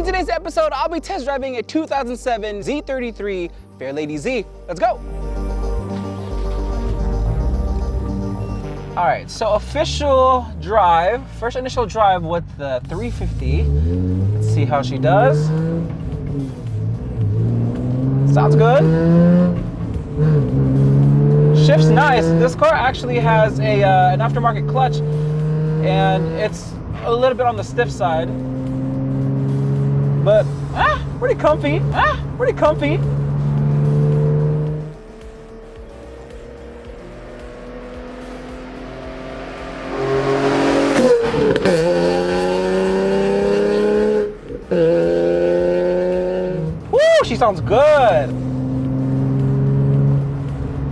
In today's episode, I'll be test driving a 2007 Z33 Fairlady Z. Let's go. All right, so official drive, first initial drive with the 350. Let's see how she does. Sounds good. Shift's nice. This car actually has an aftermarket clutch, and it's a little bit on the stiff side, but pretty comfy. Pretty comfy. Woo, she sounds good.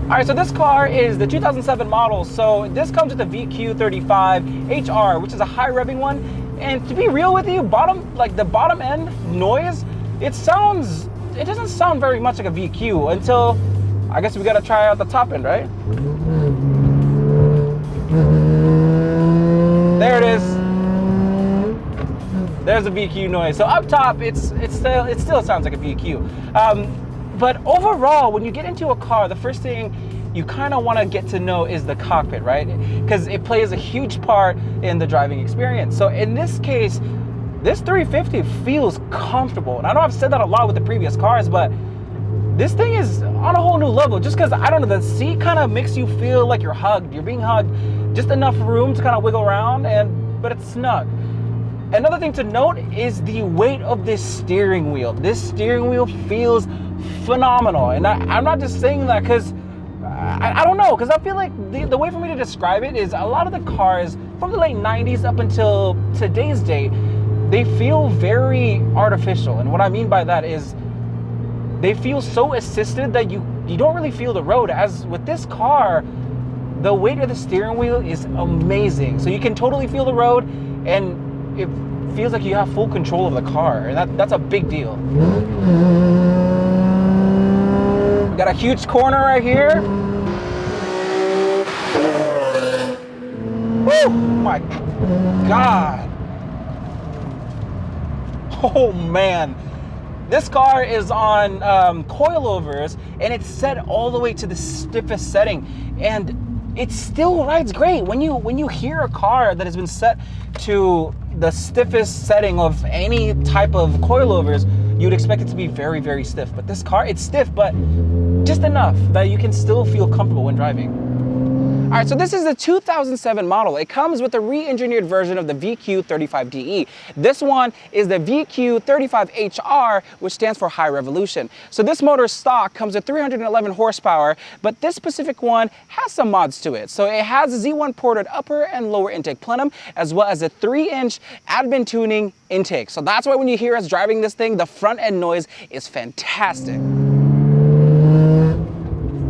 All right, so this car is the 2007 model. So this comes with the VQ35HR, which is a high revving one. And to be real with you, the bottom end noise, it doesn't sound very much like a VQ until, I guess we gotta try out the top end, right? There it is. There's a VQ noise. So up top, it still sounds like a VQ. But overall, when you get into a car, the first thing you kind of want to get to know is the cockpit, right? Because it plays a huge part in the driving experience. So in this case, this 350 feels comfortable. And I know I've said that a lot with the previous cars, but this thing is on a whole new level. Just because, I don't know, the seat kind of makes you feel like you're hugged. You're being hugged. Just enough room to kind of wiggle around, but it's snug. Another thing to note is the weight of this steering wheel. This steering wheel feels phenomenal. And I'm not just saying that because I don't know, because I feel like the way for me to describe it is a lot of the cars from the late 90s up until today's date, they feel very artificial. And what I mean by that is they feel so assisted that you don't really feel the road. As with this car, the weight of the steering wheel is amazing. So you can totally feel the road, and it feels like you have full control of the car, and that's a big deal. We got a huge corner right here. Woo! My God. Oh man. This car is on coilovers, and it's set all the way to the stiffest setting, and it still rides great. When you hear a car that has been set to the stiffest setting of any type of coilovers, you'd expect it to be very, very stiff. But this car, it's stiff, but just enough that you can still feel comfortable when driving. All right, so this is the 2007 model. It comes with a re-engineered version of the VQ35DE. This one is the VQ35HR, which stands for high revolution. So this motor stock comes with 311 horsepower, but this specific one has some mods to it. So it has a Z1 ported upper and lower intake plenum, as well as a 3-inch admin tuning intake. So that's why when you hear us driving this thing, the front end noise is fantastic.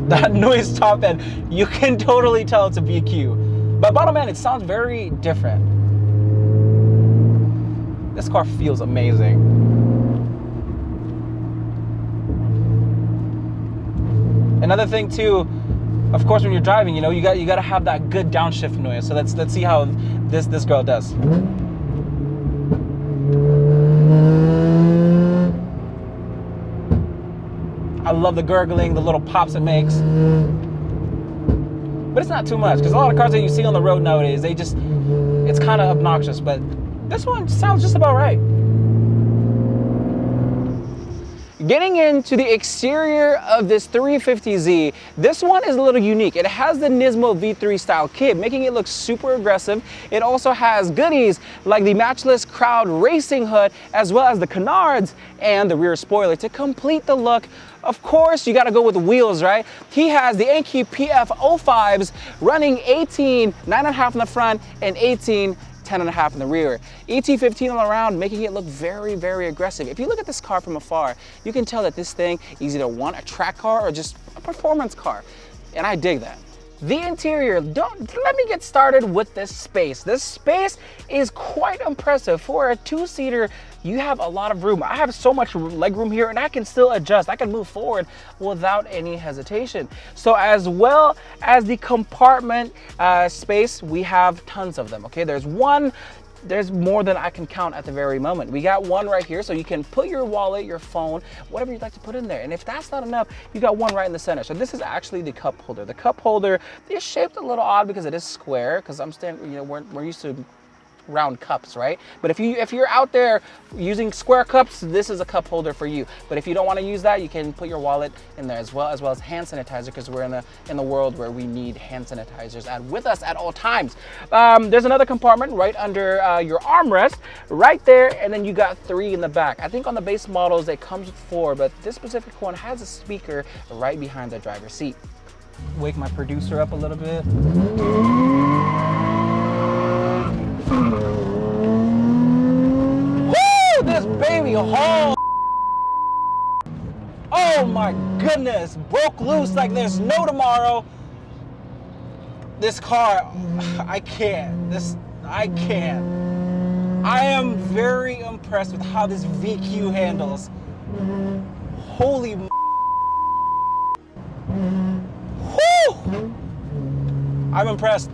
That noise top end, you can totally tell it's a VQ. But bottom end, it sounds very different. This car feels amazing. Another thing too, of course, when you're driving, you got to have that good downshift noise. So let's see how this girl does. I love the gurgling, the little pops it makes. But it's not too much, because a lot of cars that you see on the road nowadays, it's kind of obnoxious, but this one sounds just about right. Getting into the exterior of this 350Z, this one is a little unique. It has the Nismo V3 style kit, making it look super aggressive. It also has goodies like the matchless crowd racing hood, as well as the canards and the rear spoiler to complete the look. Of course, you gotta go with the wheels, right? He has the Enkei PF05s running 18, 9.5 in the front and 18, 10.5 in the rear. ET15 all around, making it look very, very aggressive. If you look at this car from afar, you can tell that this thing is either one, a track car or just a performance car. And I dig that. The interior, let me get started with this space. This space is quite impressive. For a two-seater, you have a lot of room. I have so much leg room here and I can still adjust. I can move forward without any hesitation. So as well as the compartment space, we have tons of them, okay? There's one there's more than I can count at the very moment. We got one right here, so you can put your wallet, your phone, whatever you'd like to put in there. And if that's not enough, you got one right in the center. So this is actually the cup holder. The cup holder is shaped a little odd because it is square, because we're used to round cups, right? But if you're out there using square cups, this is a cup holder for you. But if you don't want to use that, you can put your wallet in there as well as hand sanitizer, because we're in the world where we need hand sanitizers with us at all times. There's another compartment right under your armrest, right there, and then you got 3 in the back. I think on the base models it comes with 4, but this specific one has a speaker right behind the driver's seat. Wake my producer up a little bit. Woo! This baby haul! Oh my goodness! Broke loose like there's no tomorrow. This car, I can't. I can't. I am very impressed with how this VQ handles. Holy Woo! I'm impressed.